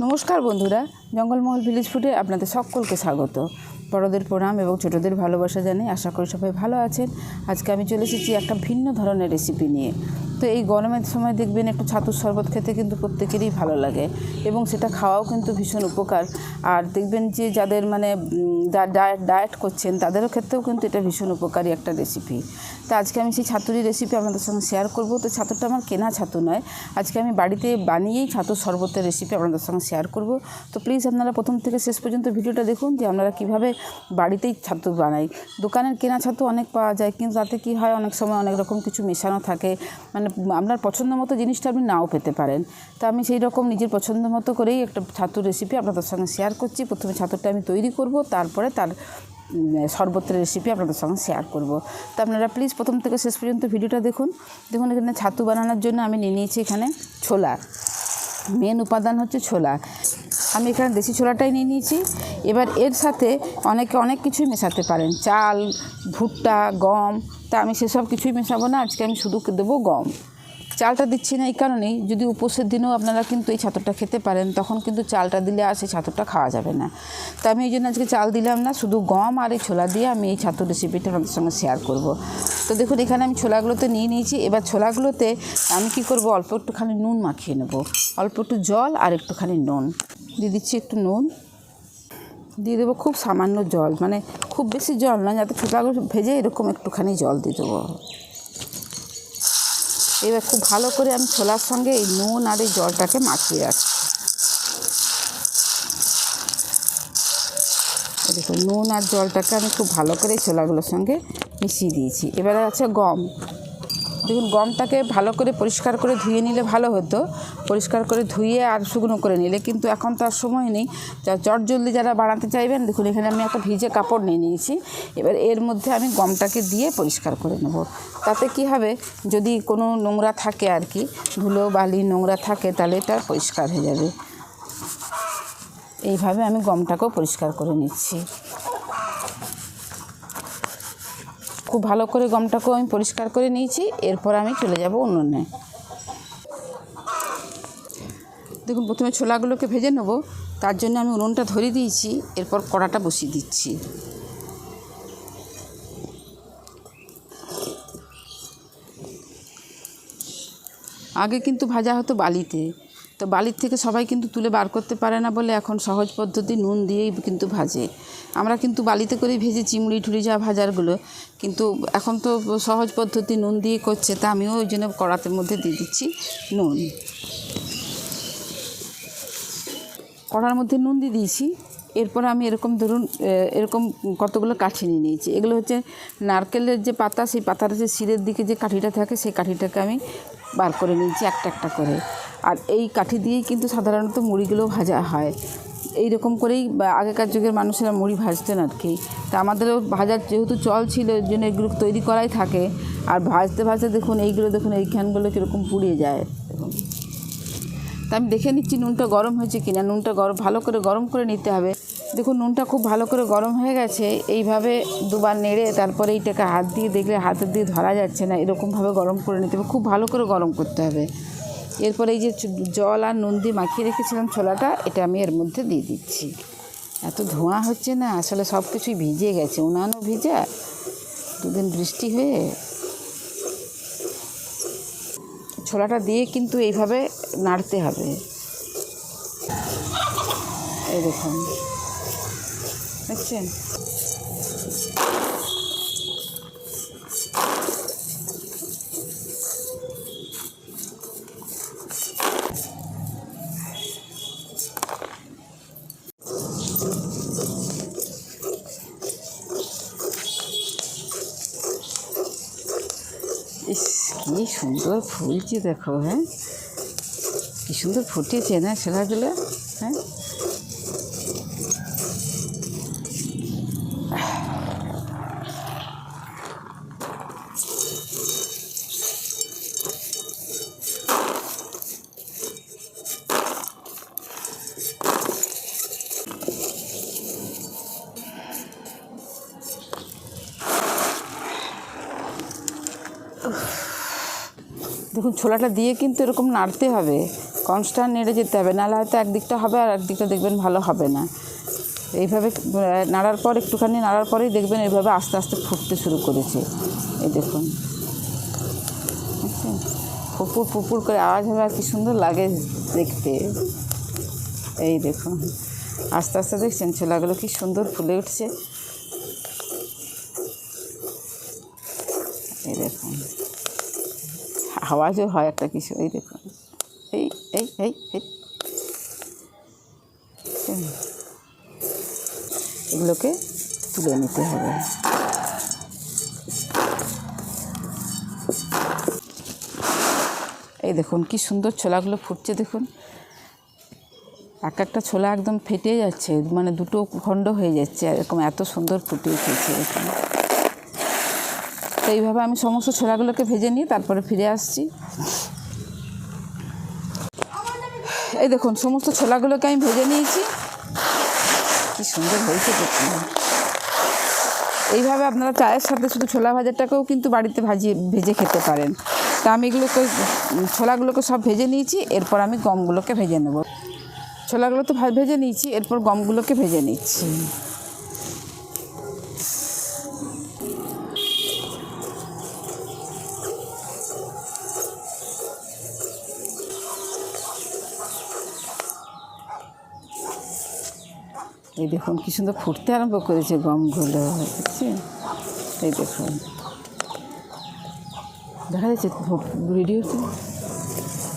নমস্কার বন্ধুরা, জঙ্গলমহল ভিলেজ ফুডে আপনাদের সকলকে স্বাগত। বড়দের প্রণাম এবং ছোটদের ভালোবাসা জানাই। আশা করি সবাই ভালো আছেন। আজকে আমি চলে এসেছি একটা ভিন্ন ধরনের রেসিপি নিয়ে। তো এই গরমের সময় দেখবেন একটু ছাতুর শরবত খেতে কিন্তু প্রত্যেকেরই ভালো লাগে এবং সেটা খাওয়াও কিন্তু ভীষণ উপকার। আর দেখবেন যে যাদের ডায়েট করছেন তাদেরও ক্ষেত্রেও কিন্তু এটা ভীষণ উপকারী একটা রেসিপি। তো আজকে আমি সেই ছাতুরই রেসিপি আপনাদের সঙ্গে শেয়ার করব। তো ছাতুটা আমার কেনা ছাতু নয়, আজকে আমি বাড়িতে বানিয়েই ছাতুর শরবতের রেসিপি আপনাদের সঙ্গে শেয়ার করব। তো প্লিজ আপনারা প্রথম থেকে শেষ পর্যন্ত ভিডিওটা দেখুন যে আমরা কীভাবে বাড়িতেই ছাতু বানাই। দোকানের কেনা ছাতু অনেক পাওয়া যায়, কিন্তু তাতে কী হয়, অনেক সময় অনেক রকম কিছু মেশানো থাকে, মানে আপনার পছন্দ মতো জিনিসটা আপনি নাও পেতে পারেন। তো আমি সেই রকম নিজের পছন্দ মতো করেই একটা ছাতুর রেসিপি আপনাদের সঙ্গে শেয়ার করছি। প্রথমে ছাতুটা আমি তৈরি করব, তারপরে তার শরবতের রেসিপি আপনাদের সঙ্গে শেয়ার করব। তো আপনারা প্লিজ প্রথম থেকে শেষ পর্যন্ত ভিডিওটা দেখুন। এখানে ছাতু বানানোর জন্য আমি নিয়ে নিয়েছি এখানে ছোলা। মেন উপাদান হচ্ছে ছোলা। আমি এখানে দেশি ছোলাটাই নিয়ে নিয়েছি। এবার এর সাথে অনেকে অনেক কিছুই মেশাতে পারেন, চাল, ভুট্টা, গম। তা আমি সেসব কিছুই মেশাবো না, আজকে আমি শুধু দেবো গম। চালটা দিচ্ছি না এই কারণেই, যদি উপোসের দিনেও আপনারা কিন্তু এই ছাতুটা খেতে পারেন, তখন কিন্তু চালটা দিলে আর সেই ছাতুটা খাওয়া যাবে না। তো আমি এই জন্য আজকে চাল দিলাম না, শুধু গম আর এই ছোলা দিয়ে আমি এই ছাতুর রেসিপিটা আপনাদের সঙ্গে শেয়ার করব। তো দেখুন এখানে আমি ছোলাগুলোতে নিয়ে নিয়েছি। এবার ছোলাগুলোতে আমি কি করব, অল্প একটুখানি নুন মাখিয়ে নেব, অল্প একটু জল আর একটুখানি নুন দিয়ে দিচ্ছি। একটু নুন দিয়ে দেবো, খুব সামান্য জল, মানে খুব বেশি জল না, যাতে ছোলাগুলো ভেজে এরকম একটুখানি জল দিয়ে দেবো। এবার খুব ভালো করে আমি ছোলার সঙ্গে এই নুন আর এই জলটাকে মাখিয়ে রাখছি। দেখুন নুন আর জলটাকে আমি খুব ভালো করে ছোলাগুলোর সঙ্গে মিশিয়ে দিয়েছি। এবারে আছে গম। দেখুন গমটাকে ভালো করে পরিষ্কার করে ধুয়ে নিলে ভালো হতো, পরিষ্কার করে ধুয়ে আর শুকনো করে নিলে, কিন্তু এখন তো আর সময় নেই। চটজলদি যারা বানাতে চাইবেন, দেখুন এখানে আমি একটা ভিজে কাপড় নিয়ে নিয়েছি। এবার এর মধ্যে আমি গমটাকে দিয়ে পরিষ্কার করে নেব। তাতে কি হবে, যদি কোনো নোংরা থাকে আর কি, ধুলো বালি নোংরা থাকে, তাহলে এটা পরিষ্কার হয়ে যাবে। এইভাবে আমি গমটাকেও পরিষ্কার করে নিচ্ছি। খুব ভালো করে গমটাকেও আমি পরিষ্কার করে নিয়েছি। এরপর আমি চলে যাব উনুনে। দেখুন প্রথমে ছোলাগুলোকে ভেজে নেব, তার জন্য আমি উনুনটা ধরিয়ে দিয়েছি। এরপর কড়াটা বসিয়ে দিচ্ছি। আগে কিন্তু ভাজা হতো বালিতে, তো বালির থেকে সবাই কিন্তু তুলে বার করতে পারে না বলে এখন সহজ পদ্ধতি নুন দিয়েই কিন্তু ভাজে। আমরা কিন্তু বালিতে করেই ভেজেছি মুড়ি ঠুড়ি যা ভাজারগুলো, কিন্তু এখন তো সহজ পদ্ধতি নুন দিয়ে করছে, তা আমিও ওই জন্য কড়াতের মধ্যে দিয়ে দিচ্ছি নুন। কড়ার মধ্যে নুন দিয়ে দিয়েছি। এরপর আমি এরকম ধরুন এরকম কতগুলো কাঠি নিয়ে নিয়েছি। এগুলো হচ্ছে নারকেলের যে পাতা, সেই পাতার যে শিরের দিকে যে কাঠিটা থাকে, সেই কাঠিটাকে আমি বার করে নিয়েছি একটা একটা করে। আর এই কাঠি দিয়েই কিন্তু সাধারণত মুড়িগুলো ভাজা হয়। এই রকম করেই আগেকার যুগের মানুষেরা মুড়ি ভাজতেন আর কি। তা আমাদেরও ভাজার যেহেতু চল ছিল, এর জন্য এগুলো তৈরি করাই থাকে। আর ভাজতে ভাজতে দেখুন দেখুন এইখানগুলো কীরকম পুড়িয়ে যায়। দেখুন, তা আমি দেখে নিচ্ছি নুনটা গরম হয়েছে কিনা। নুনটা ভালো করে গরম করে নিতে হবে। দেখুন নুনটা খুব ভালো করে গরম হয়ে গেছে। এইভাবে দুবার নেড়ে তারপরে এইটাকে হাত দিয়ে দেখলে হাতের দিয়ে ধরা যাচ্ছে না, এরকমভাবে গরম করে নিতে হবে, খুব ভালো করে গরম করতে হবে। এরপরে এই যে জল আর নুন দিয়ে মাখিয়ে রেখেছিলাম ছোলাটা, এটা আমি এর মধ্যে দিয়ে দিচ্ছি। এত ধোঁয়া হচ্ছে না, আসলে সব কিছুই ভিজে গেছে, উনানও ভিজা, দুদিন বৃষ্টি হয়ে। ছোলাটা দিয়ে কিন্তু এইভাবে নাড়তে হবে। এই দেখুন, দেখছেন? ইস, কী সুন্দর ফুলছে দেখো। হ্যাঁ, কী সুন্দর ফুটেছে না ছোলাগুলো। হ্যাঁ, দেখুন ছোলাটা দিয়ে কিন্তু এরকম নাড়তে হবে, কনস্ট্যান্ট নেড়ে যেতে হবে, নাহলে হয়তো একদিকটা হবে আর একদিকটা দেখবেন ভালো হবে না। এইভাবে নাড়ার পর একটুখানি নাড়ার পরেই দেখবেন এইভাবে আস্তে আস্তে ফুটতে শুরু করেছে। এই দেখুন, বুঝছেন, পুপুর পুপুর করে আওয়াজ হবে আর কি সুন্দর লাগে দেখতে। এই দেখুন আস্তে আস্তে দেখছেন ছোলাগুলো কি সুন্দর ফুলে উঠছে। এই দেখুন আওয়াজও হয় একটা কিছু। এই দেখুন, এই এই এই এই এগুলোকে তুলে নিতে হবে। এই দেখুন কি সুন্দর ছোলাগুলো ফুটছে, দেখুন এক একটা ছোলা একদম ফেটে যাচ্ছে, মানে দুটো খণ্ড হয়ে যাচ্ছে, এরকম এত সুন্দর ফুটে উঠেছে এখানে। তো এইভাবে আমি সমস্ত ছোলাগুলোকে ভেজে নিয়ে তারপরে ফিরে আসছি। এই দেখুন সমস্ত ছোলাগুলোকে আমি ভেজে নিয়েছি, কি সুন্দর হয়েছে দেখুন। এইভাবে আপনারা চায়ের সাথে শুধু ছোলা ভাজাটাকেও কিন্তু বাড়িতে ভেজে খেতে পারেন। তা আমি এগুলোকে ছোলাগুলোকে সব ভেজে নিয়েছি, এরপর আমি গমগুলোকে ভেজে নেব। ছোলাগুলো তো ভেজে নিয়েছি, এরপর গমগুলোকে ভেজে নিচ্ছি। এই দেখুন কী সুন্দর ফুটতে আরম্ভ করেছে গমগুলো, দেখছেন? এই দেখুন দেখা যাচ্ছে ভিডিওতে,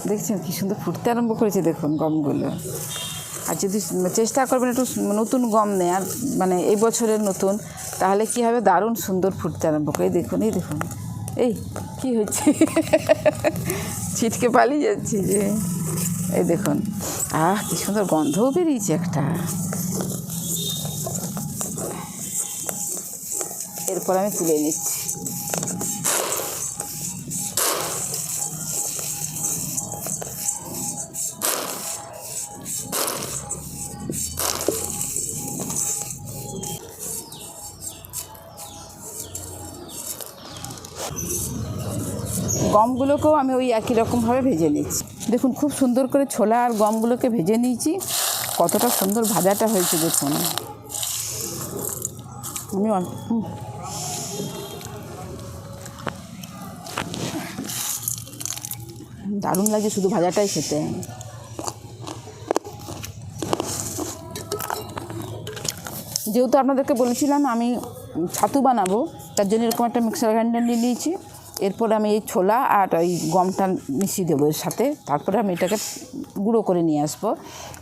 দেখছেন কী সুন্দর ফুটতে আরম্ভ করেছে দেখুন গমগুলো। আর যদি চেষ্টা করবেন একটু নতুন গম নেয়ার, মানে এই বছরের নতুন, তাহলে কী হবে, দারুণ সুন্দর ফুটতে আরম্ভ করে। এই দেখুন এই দেখুন, এই কী হচ্ছে ছিটকে পালিয়ে যাচ্ছি যে। এই দেখুন কী সুন্দর গন্ধও বেরিয়েছে একটা। এরপর আমি তুলে নিচ্ছি। গমগুলোকেও আমি ওই একই রকমভাবে ভেজে নিচ্ছি। দেখুন খুব সুন্দর করে ছোলা আর গমগুলোকে ভেজে নিয়েছি, কতটা সুন্দর ভাজাটা হয়েছে দেখুন। আমি দারুণ লাগে শুধু ভাজাটাই খেতে। যেহেতু আপনাদেরকে বলেছিলাম আমি ছাতু বানাবো, তার জন্য এরকম একটা মিক্সার গ্রাইন্ডার নিয়ে নিয়েছি। এরপর আমি এই ছোলা আর ওই গমটা মিশিয়ে দেবো এর সাথে, তারপরে আমি এটাকে গুঁড়ো করে নিয়ে আসবো।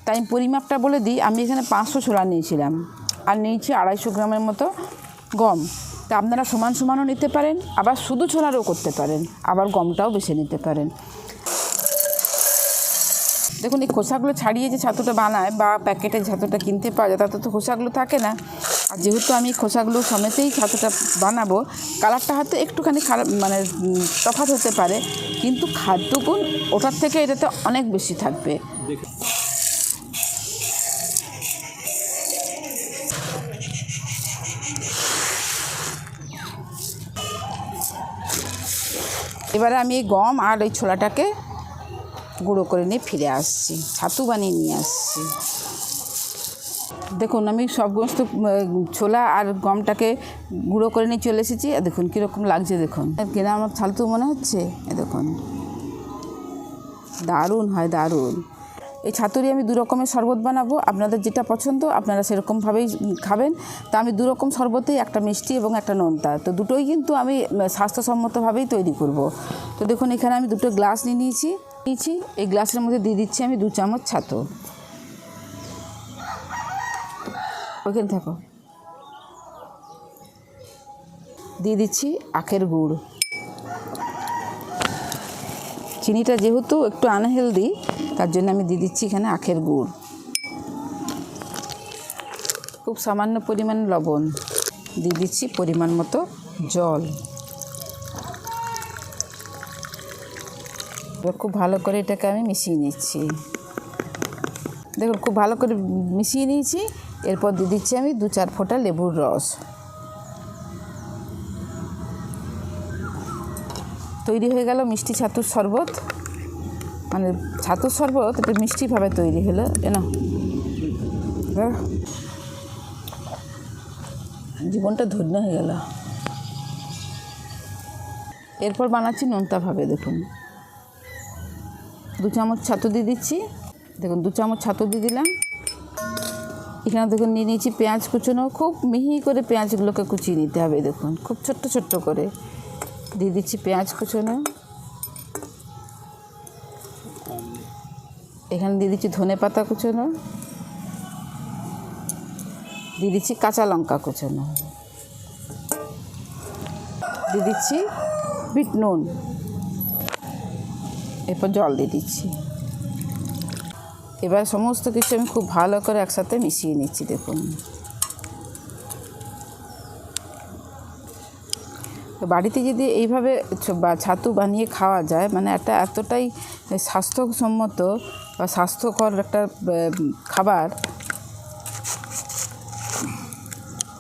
তাই আমি পরিমাপটা বলে দিই, আমি এখানে 500 ছোলা নিয়েছিলাম আর নিয়েছি 250 গ্রামের মতো গম। তা আপনারা সমান সমানও নিতে পারেন, আবার শুধু ছোলারও করতে পারেন, আবার গমটাও বেছে নিতে পারেন। দেখুন এই খোসাগুলো ছাড়িয়ে যে ছাতুটা বানায় বা প্যাকেটে ছাতুটা কিনতে পাওয়া যায়, তাতে তো খোসাগুলো থাকে না। আর যেহেতু আমি খোসাগুলো সমেতেই ছাতুটা বানাবো, কালারটা হয়তো একটুখানি খারাপ, মানে তফাৎ হতে পারে, কিন্তু খাদ্যগুণ ওটার থেকে এটাতে অনেক বেশি থাকবে। এবারে আমি এই গম আর এই ছোলাটাকে গুঁড়ো করে নিয়ে ফিরে আসছি, ছাতু বানিয়ে নিয়ে আসছি। দেখুন আমি সমস্ত ছোলা আর গমটাকে গুঁড়ো করে নিয়ে চলে এসেছি। দেখুন কীরকম লাগছে, দেখুন কিনা আমার ছাতু মনে হচ্ছে। দেখুন দারুণ হয়, দারুণ। এই ছাতুরই আমি 2 রকমের শরবত বানাবো, আপনাদের যেটা পছন্দ আপনারা সেরকমভাবেই খাবেন। তা আমি 2 রকম শরবতেই, একটা মিষ্টি এবং একটা নোনতা, তো দুটোই কিন্তু আমি স্বাস্থ্যসম্মতভাবেই তৈরি করব। তো দেখুন এখানে আমি 2টো গ্লাস নিয়েছি। এই গ্লাসের মধ্যে দিয়ে দিচ্ছি আমি 2 চামচ ছাতু। ওইখানে থাকো। দিয়ে দিচ্ছি আখের গুড়। চিনিটা যেহেতু একটু আনহেলদি, তার জন্য আমি দিয়ে দিচ্ছি এখানে আখের গুড়। খুব সামান্য পরিমাণ লবণ দিয়ে দিচ্ছি, পরিমাণ মতো জল। খুব ভালো করে এটাকে আমি মিশিয়ে নিচ্ছি। দেখুন খুব ভালো করে মিশিয়ে নিয়েছি। এরপর দিয়ে দিচ্ছি আমি 2-4 ফোঁটা লেবুর রস। তৈরি হয়ে গেল মিষ্টি ছাতুর শরবত। মানে ছাতুর শরবত একটু মিষ্টিভাবে তৈরি হলো না, জীবনটা ধন্য হয়ে গেল। এরপর বানাচ্ছি নোনতাভাবে। দেখুন 2 চামচ ছাতু দিয়ে দিচ্ছি। দেখুন 2 চামচ ছাতু দিয়ে দিলাম। এখানে দেখুন নিয়ে নিয়েছি পেঁয়াজ কুচনো, খুব মিহি করে পেঁয়াজগুলোকে কুচিয়ে নিতে হবে। দেখুন খুব ছোট্ট ছোট্ট করে দিয়ে দিচ্ছি পেঁয়াজ কুচনো। এখানে দিয়ে দিচ্ছি ধনে পাতা কুচনো, দিয়ে দিচ্ছি কাঁচা লঙ্কা কুচনো, দিয়ে দিচ্ছি বিট নুন, এরপর জল দিয়ে দিচ্ছি। এবার সমস্ত কিছু আমি খুব ভালো করে একসাথে মিশিয়ে নিচ্ছি। দেখুন বাড়িতে যদি এইভাবে ছাতু বানিয়ে খাওয়া যায়, মানে একটা এতটাই স্বাস্থ্যসম্মত বা স্বাস্থ্যকর একটা খাবার,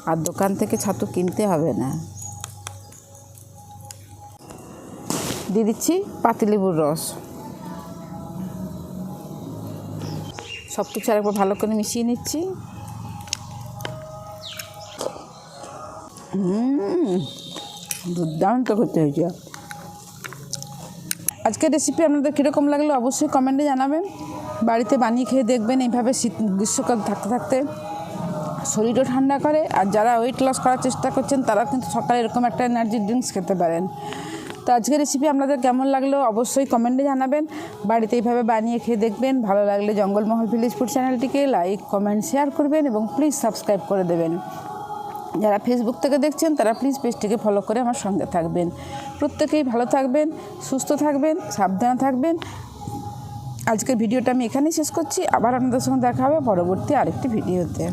আর দোকান থেকে ছাতু কিনতে হবে না। দিয়ে দিচ্ছি পাতিলেবুর রস। সব কিছু আরেকবার ভালো করে মিশিয়ে নিচ্ছি। দুর্দান্ত করতে হয়েছে। আজকের রেসিপি আপনাদের কীরকম লাগলো অবশ্যই কমেন্টে জানাবেন। বাড়িতে বানিয়ে খেয়ে দেখবেন। এইভাবে গ্রীষ্মকাল থাকতে থাকতে শরীরও ঠান্ডা করে। আর যারা ওয়েট লস করার চেষ্টা করছেন তারা কিন্তু সকালে এরকম একটা এনার্জি ড্রিঙ্কস খেতে পারেন। তো আজকের রেসিপি আপনাদের কেমন লাগলো অবশ্যই কমেন্টে জানাবেন। বাড়িতে এইভাবে বানিয়ে খেয়ে দেখবেন। ভালো লাগলে জঙ্গলমহল ভিলেজ ফুড চ্যানেলটিকে লাইক, কমেন্ট, শেয়ার করবেন এবং প্লিজ সাবস্ক্রাইব করে দেবেন। যারা ফেসবুক থেকে দেখছেন তারা প্লিজ পেজটিকে ফলো করে আমার সঙ্গে থাকবেন। প্রত্যেকেই ভালো থাকবেন, সুস্থ থাকবেন, সাবধানে থাকবেন। আজকের ভিডিওটা আমি এখানেই শেষ করছি। আবার আপনাদের সঙ্গে দেখা হবে পরবর্তী আরেকটি ভিডিওতে।